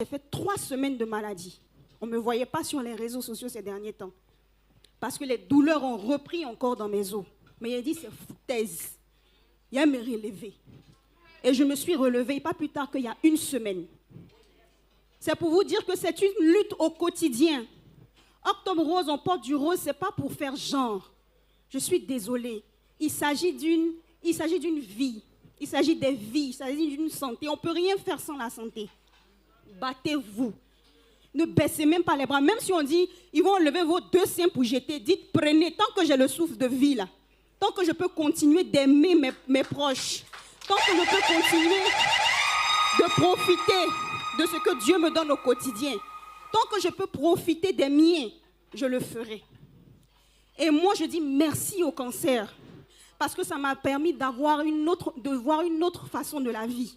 J'ai fait 3 semaines de maladie. On ne me voyait pas sur les réseaux sociaux ces derniers temps. Parce que les douleurs ont repris encore dans mes os. Mais il a dit, c'est foutaise. Il a me relevé. Et je me suis relevée pas plus tard qu'il y a 1 semaine. C'est pour vous dire que c'est une lutte au quotidien. Octobre Rose, on porte du rose, ce n'est pas pour faire genre. Je suis désolée. Il s'agit d'une vie. Il s'agit des vies. Il s'agit d'une santé. On ne peut rien faire sans la santé. Battez-vous. Ne baissez même pas les bras. Même si on dit, ils vont lever vos 2 seins pour jeter, dites, prenez, tant que j'ai le souffle de vie là, tant que je peux continuer d'aimer mes proches, tant que je peux continuer de profiter de ce que Dieu me donne au quotidien, tant que je peux profiter des miens, je le ferai. Et moi, je dis merci au cancer, parce que ça m'a permis de voir une autre façon de la vie.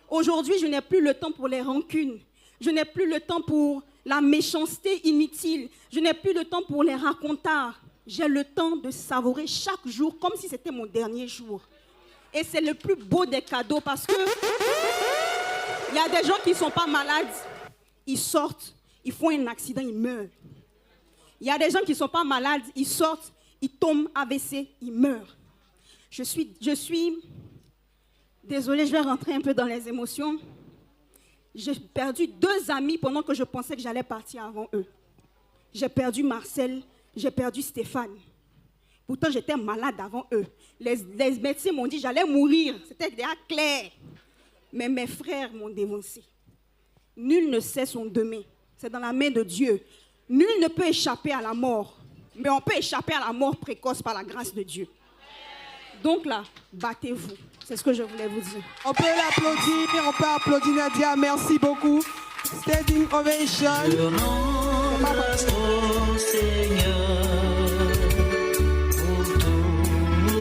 Aujourd'hui, je n'ai plus le temps pour les rancunes. Je n'ai plus le temps pour la méchanceté inutile. Je n'ai plus le temps pour les racontards. J'ai le temps de savourer chaque jour comme si c'était mon dernier jour. Et c'est le plus beau des cadeaux parce que il y a des gens qui ne sont pas malades. Ils sortent, ils font un accident, ils meurent. Il y a des gens qui ne sont pas malades, ils sortent, ils tombent AVC, ils meurent. Je suis désolée, je vais rentrer un peu dans les émotions. J'ai perdu 2 amis pendant que je pensais que j'allais partir avant eux. J'ai perdu Marcel, j'ai perdu Stéphane. Pourtant, j'étais malade avant eux. Les médecins m'ont dit que j'allais mourir. C'était déjà clair. Mais mes frères m'ont dévancé. Nul ne sait son demain. C'est dans la main de Dieu. Nul ne peut échapper à la mort. Mais on peut échapper à la mort précoce par la grâce de Dieu. Donc là, battez-vous. C'est ce que je voulais vous dire. On peut l'applaudir, on peut applaudir Nadia. Merci beaucoup. Standing ovation.